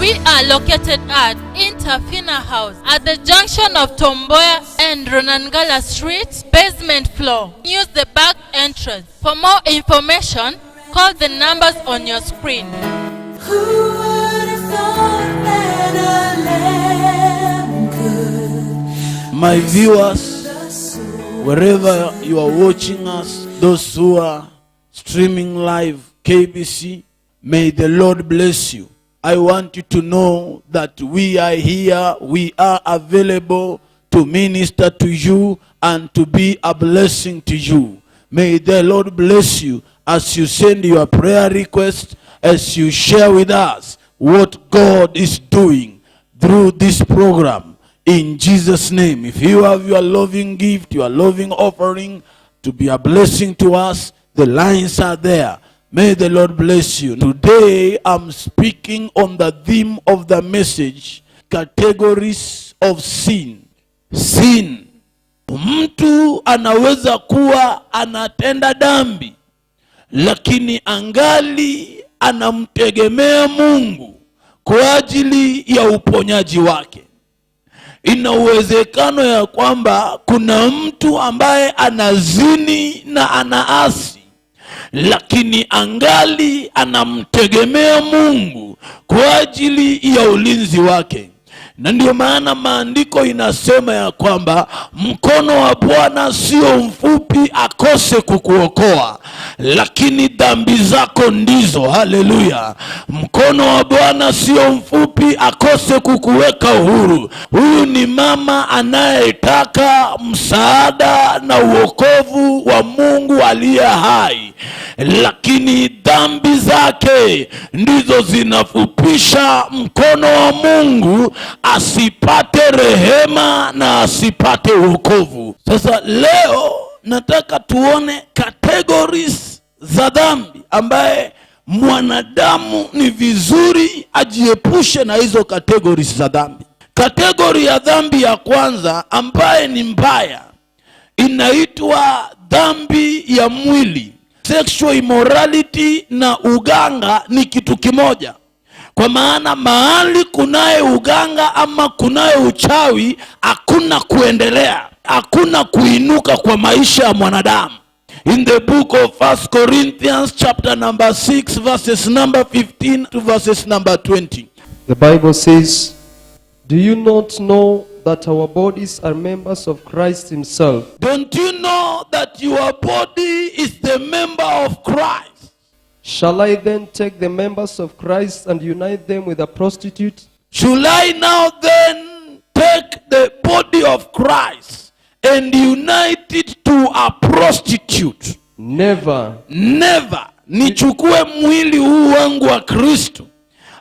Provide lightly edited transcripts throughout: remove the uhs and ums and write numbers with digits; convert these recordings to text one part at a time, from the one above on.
We are located at Interfina House at the junction of Tomboya and Ronangala Street, basement floor. Use the back entrance. For more information, call the numbers on your screen. Who would have thought that a lamb could? My viewers, wherever you are watching us, those who are streaming live, KBC, may the Lord bless you. I want you to know that we are here, we are available to minister to you and to be a blessing to you. May the Lord bless you as you send your prayer request, as you share with us what God is doing through this program. In Jesus' name, if you have your loving gift, your loving offering to be a blessing to us, the lines are there. May the Lord bless you. Today, I'm speaking on the theme of the message, categories of sin. Sin. Mtu anaweza kuwa anatenda dhambi, lakini angali anamtegemea Mungu kwa ajili ya uponyaji wake. Ina uwezekano ya kwamba kuna mtu ambaye anazini na anaasi, lakini angali anamtegemea Mungu kwa ajili ya ulinzi wake. Na ndio maana maandiko inasema ya kwamba mkono wa Bwana sio mfupi akose kukuokoa, lakini dhambi zako ndizo. Haleluya. Mkono wa Bwana sio mfupi akose kukuweka uhuru. Huyu ni mama anayetaka msaada na uokovu wa Mungu aliye hai, lakini dhambi zake ndizo zinafupisha mkono wa Mungu asipate rehema na asipate wokovu. Sasa leo nataka tuone categories za dhambi ambaye mwanadamu ni vizuri ajiepushe na hizo categories za dhambi. Kategori ya dhambi ya kwanza ambaye ni mbaya inaitwa dhambi ya mwili. Sexual immorality na uganga ni kitu kimoja. Kwa maana mahali kunaye uganga ama kunaye uchawi, hakuna kuendelea, hakuna kuinuka kwa maisha ya mwanadamu. In the book of 1 Corinthians chapter number 6 verses number 15 to verses number 20. The Bible says, "Do you not know that our bodies are members of Christ himself?" Don't you know that your body is the member of Christ? Shall I then take the members of Christ and unite them with a prostitute? Should I now then take the body of Christ and unite it to a prostitute? Never. Never. Nichukue mwili huu wangu wa Kristo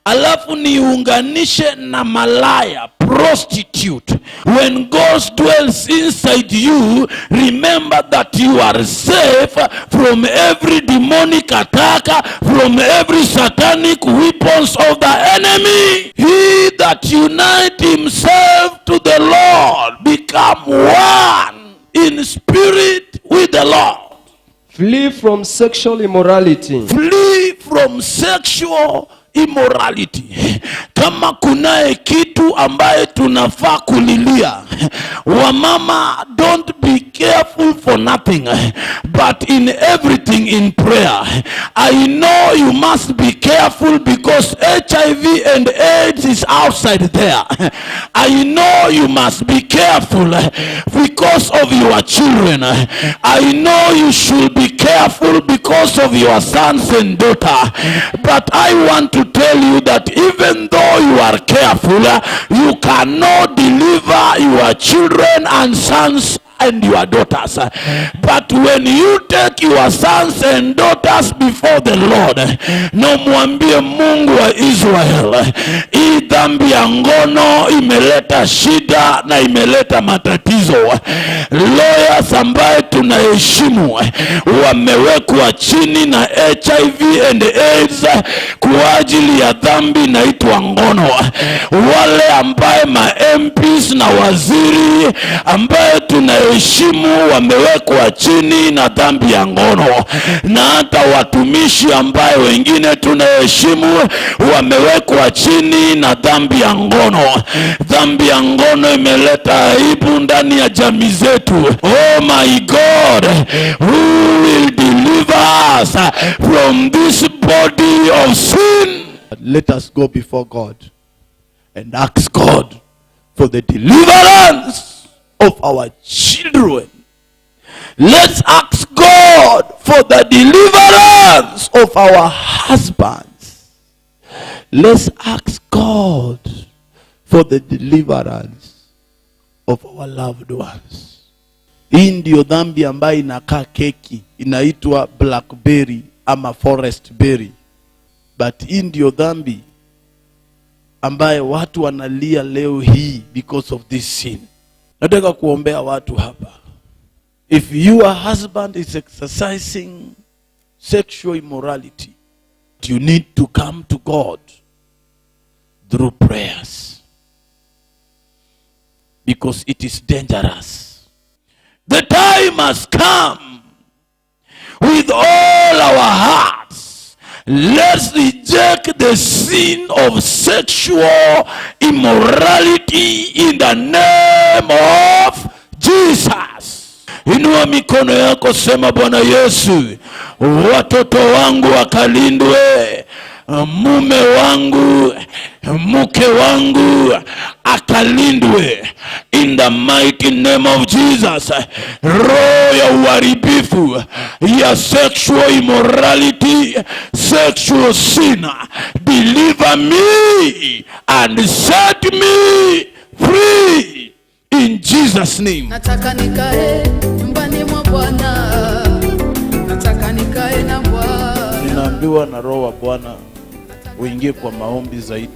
alafu niunganishe na malaya, prostitute. When God dwells inside you, remember that you are safe from every demonic attack, from every satanic weapons of the enemy. He that unite himself to the Lord become one in spirit with the Lord. Flee from sexual immorality. Flee from sexual immorality. Kama kunaye kitu ambaye tunafaa kulilia, wamama, don't be careful for nothing, but in everything in prayer. I know you must be careful because HIV and AIDS is outside there. I know you must be careful because of your children. I know you should be careful because of your sons and daughters. But I want to tell you that even though you are careful, you cannot deliver your children and sons and your daughters. But when you take your sons and daughters before the Lord, na mwambie Mungu wa Israel, hii dhambi ya ngono imeleta shida na imeleta matatizo. Lawyers ambaye tunaheshimu wamewekwa chini na HIV and AIDS kwa ajili ya dhambi inaitwa ngono. Wale ambaye ma MPs na waziri ambaye tunaheshimu tunaoheshimu wamewekwa chini na dhambi ya ngono, na hata watumishi ambaye wengine tunaheshimu wamewekwa chini na dhambi ya ngono. Dhambi ya ngono imeleta aibu ndani ya jamii zetu. Oh my God, who will deliver us from this body of sin? Let us go before God and ask God for the deliverance of our children. Let's ask God for the deliverance of our husbands. Let's ask God for the deliverance of our loved ones. Hii ndio dhambi ambayo inakaa keki, inaitwa blackberry ama forest berry. But hii ndio dhambi ambayo watu wanalia leo hii because of this sin. Nataka kuombea watu hapa. If your husband is exercising sexual immorality, you need to come to God through prayers, because it is dangerous. The time has come. With all our hearts, let's reject the sin of sexual immorality in the name of Jesus. Inua mikono yako, sema, Bwana Yesu, watoto wangu wakalindwe, mume wangu, mke wangu akalindwe in the mighty name of Jesus. Roho ya uharibifu ya sexual immorality, sexual sin, deliver me and set me free in Jesus name. Nataka nikae nyumbani mwa Bwana, nataka nikae na Bwana. Ninaambiwa na Roho wa Bwana uingie kwa maombi zaidi.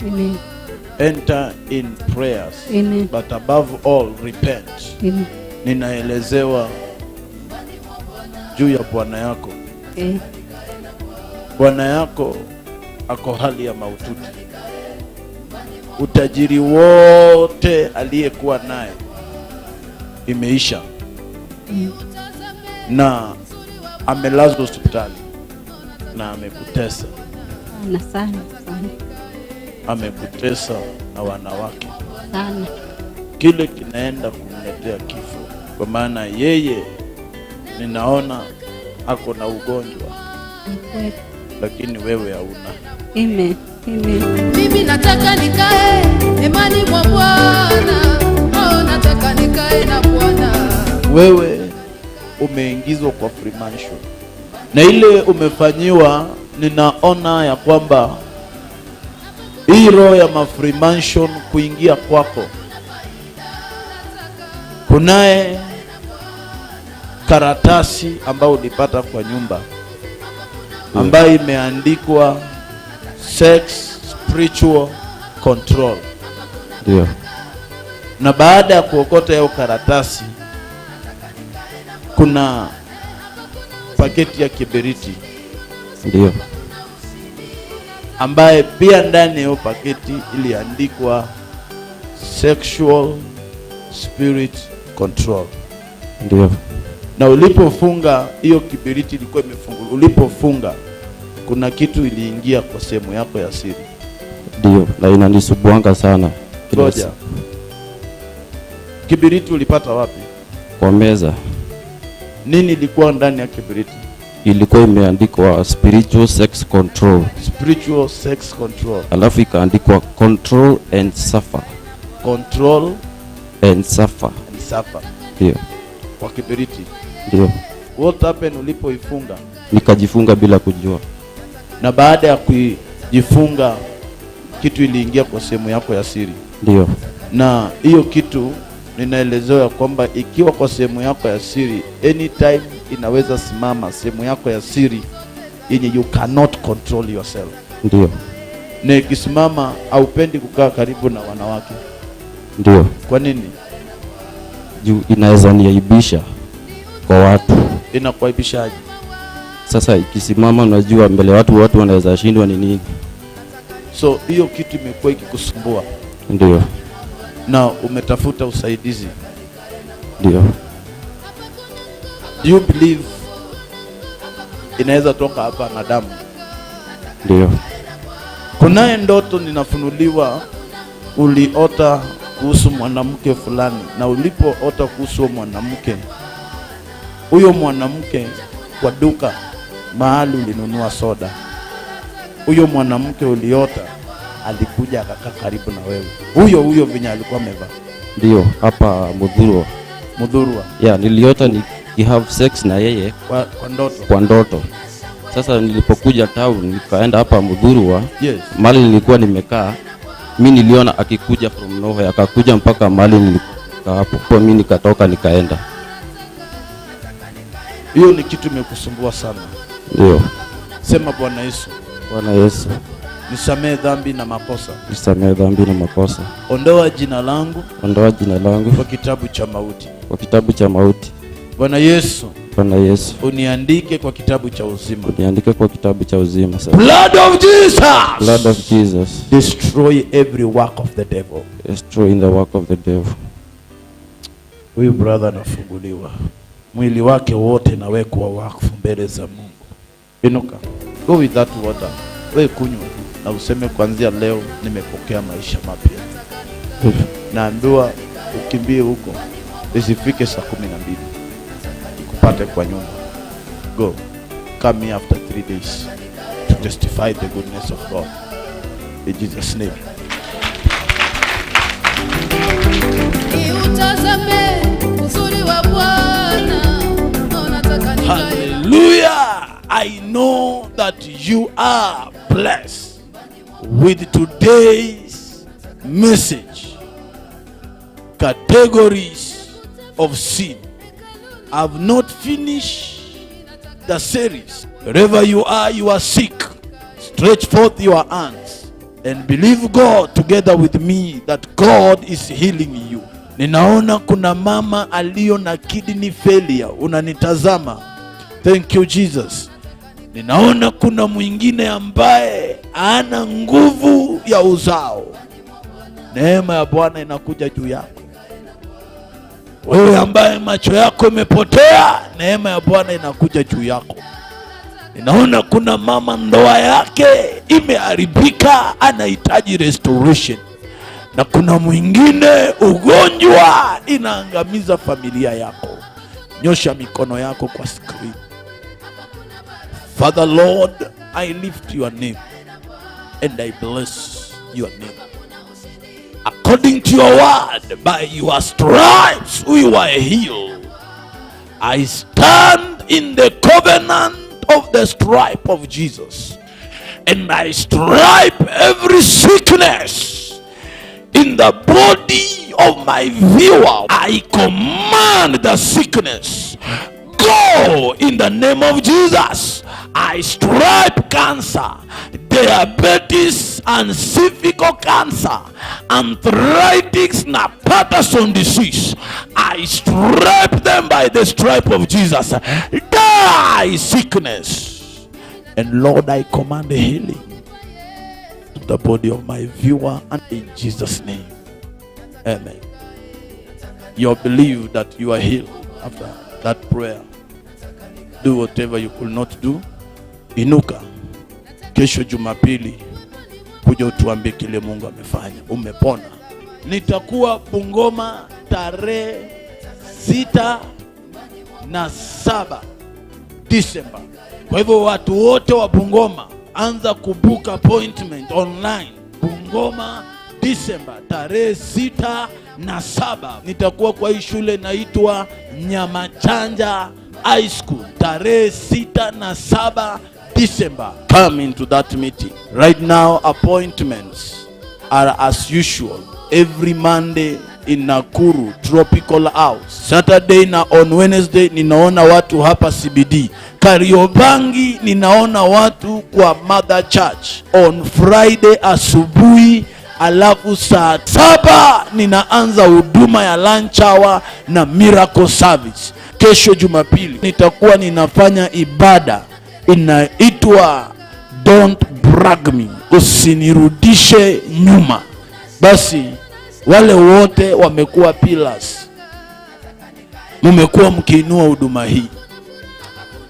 Amen. Enter in prayers. Amen. But above all, repent. Amen. Ninaelezewa juu ya bwana yako. Bwana yako ako hali ya maututi. Utajiri wote aliyekuwa naye imeisha. Na amelazwa hospitali na amekutesa. Sana. Amekutesa na wanawake Sana. Kile kinaenda kumletea kifo, kwa maana yeye ninaona ako na ugonjwa, lakini wewe hauna. Amen. Amen. Mimi nataka nikae imani mwa Bwana. Oh, nataka nikae na Bwana. Wewe umeingizwa kwa Freemason, na ile umefanyiwa, ninaona ya kwamba hii roho ya Freemason kuingia kwako, kunaye karatasi ambayo ulipata kwa nyumba ambayo imeandikwa sex spiritual control. Ndio. Na baada ya kuokota hiyo karatasi, kuna paketi ya kiberiti. Ndio. Ambaye pia ndani ya hiyo paketi iliandikwa sexual spirit control. Ndio. Na ulipofunga hiyo kiberiti ilikuwa imefunguliwa. Ulipofunga kuna kitu iliingia kwa sehemu yako ya siri. Ndio, na inanisubuanga sana. Ngoja. Kiberiti ulipata wapi? Kwa meza. Nini ilikuwa ndani ya kiberiti? Ilikuwa imeandikwa spiritual sex control. Spiritual sex control. Alafu ikaandikwa control and suffer. Control and suffer. And suffer. Ndio. Kwa kiberiti. Ndio. What happened ulipoifunga? Nikajifunga bila kujua. Na baada ya kujifunga kitu iliingia kwa sehemu yako ya siri. Ndio. Na hiyo kitu ninaelezewa kwamba ikiwa kwa sehemu yako ya siri, anytime inaweza simama sehemu yako ya siri yenye you cannot control yourself. Ndio. Na ikisimama haupendi kukaa karibu na wanawake. Ndio. Kwa nini? Juu inaweza niaibisha kwa watu. Inakuaibishaje? Sasa ikisimama, unajua mbele watu wanaweza shindwa ni nini. So hiyo kitu imekuwa ikikusumbua. Ndio. Na umetafuta usaidizi. Ndio. Do you believe inaweza toka hapa na damu? Ndio. Kunaye ndoto ninafunuliwa, uliota kuhusu mwanamke fulani, na ulipoota kuhusu mwanamke, huyo mwanamke kwa duka mahali ulinunua soda, huyo mwanamke uliota alikuja akakaa karibu na wewe, huyo venye alikuwa amevaa. Ndio, hapa Mudhurwa. Yeah, niliota ni have sex na yeye kwa ndoto. Sasa nilipokuja town nikaenda hapa Mudhurwa. Yes. Mahali nilikuwa nimekaa, mimi niliona akikuja from nowhere, akakuja mpaka mahali nilikaa hapo. Kwa mimi nikatoka nikaenda. Hiyo ni kitu imekusumbua sana. Ndio. Sema Bwana Yesu. Bwana Yesu, nisamehe dhambi na makosa. Nisamehe dhambi na makosa. Ondoa jina langu kwa kitabu cha mauti. Bwana Yesu, uniandike kwa kitabu cha uzima. Blood of Jesus. Destroy every work of the devil. Huyu brother anafunguliwa. Mwili wake wote nawekwa wakfu mbele za Mungu. Inuka. Go with that water. Wewe kunywa na useme kuanzia leo nimepokea maisha mapya. Naambiwa ukimbie huko isifike saa 12 kupate kwa nyumba. Go. Come here after 3 days to testify the goodness of God. In Jesus' name. Hallelujah. I know that you are blessed with today's message. Categories of sin. I've not finished the series. Wherever you are sick. Stretch forth your hands and believe God together with me that God is healing you. Ninaona kuna mama alio na kidney failure, unanitazama. Thank you Jesus. Ninaona kuna mwingine ambaye ana nguvu ya uzao. Neema ya Bwana inakuja juu yako. Wewe ambaye macho yako imepotea, neema ya Bwana inakuja juu yako. Ninaona kuna mama ndoa yake imeharibika, anahitaji restoration. Na kuna mwingine ugonjwa inaangamiza familia yako. Nyosha mikono yako kwa screen. Father Lord, I lift your name and I bless your name. According to your word, by your stripes we were healed. I stand in the covenant of the stripe of Jesus, and I stripe every sickness in the body of my viewer. I command the sickness, go in the name of Jesus. I stripe cancer, diabetes and cervical cancer, arthritis and Patterson disease. I stripe them by the stripe of Jesus. Die sickness. And Lord, I command healing to the body of my viewer, and in Jesus' name. Amen. You believe that you are healed after that prayer. Do whatever you could not do. Inuka. Kesho Jumapili kuja utuambie kile Mungu amefanya. Umepona. Nitakuwa Bungoma tarehe 6 na 7 Disemba. Kwa hivyo watu wote wa Bungoma anza kubook appointment online. Bungoma Disemba tarehe 6 na 7 nitakuwa kwa hii shule inaitwa Nyamachanja High School tarehe 6 na 7 December. Come into that meeting. Right now appointments are as usual every Monday in Nakuru Tropical House. Saturday na on Wednesday ninaona watu hapa CBD. Kariobangi ninaona watu kwa Mother Church. On Friday asubuhi, alafu saa 7 ninaanza huduma ya lunch hour na miracle service. Kesho Jumapili nitakuwa ninafanya ibada inaitwa Don't Brag Me, usinirudishe nyuma. Basi wale wote wamekuwa pillars mumekuwa mkiinua huduma hii.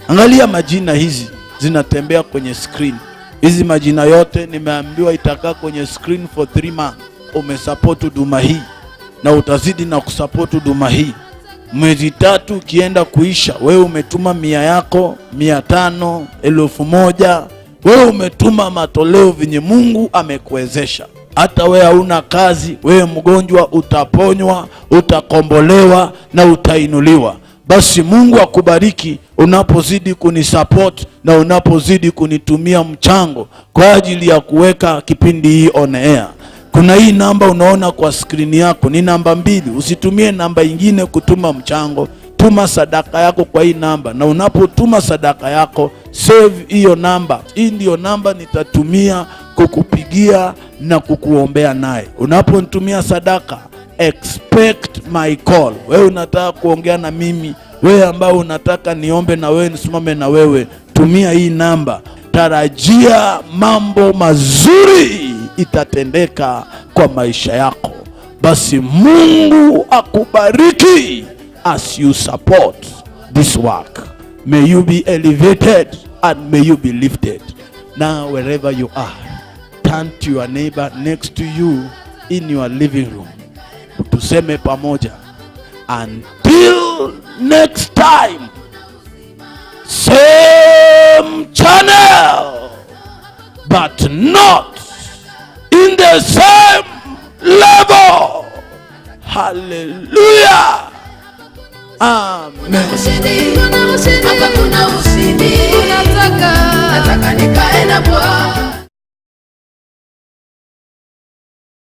Angalia majina hizi zinatembea kwenye screen. Hizi majina yote nimeambiwa itakaa kwenye screen for 3 months. Umesupport huduma hii na utazidi na kusupport huduma hii. Mwezi 3 ukienda kuisha, wewe umetuma 100 yako, 500, 1000. Wewe umetuma matoleo venye Mungu amekuwezesha. Hata wewe hauna kazi, wewe mgonjwa, utaponywa, utakombolewa na utainuliwa. Basi Mungu akubariki unapozidi kunisupport na unapozidi kunitumia mchango kwa ajili ya kuweka kipindi hii on air. Kuna hii namba unaona kwa skrini yako, ni namba 2. Usitumie namba ingine kutuma mchango. Tuma sadaka yako kwa hii namba, na unapotuma sadaka yako save hiyo namba. Hii ndio namba nitatumia kukupigia na kukuombea naye. Unaponitumia sadaka, expect my call. Wewe unataka kuongea na mimi, wewe ambao unataka niombe na wewe, nisimame na wewe, tumia hii namba. Tarajia mambo mazuri itatendeka kwa maisha yako. Basi Mungu akubariki as you support this work. May you be elevated and may you be lifted. Now wherever you are, turn to your neighbor next to you in your living room. Tuseme pamoja, until next time, same channel but not in the same level. Hallelujah. Amen. Ushindi, hapa kuna ushindi. Nataka nikae na Bwana.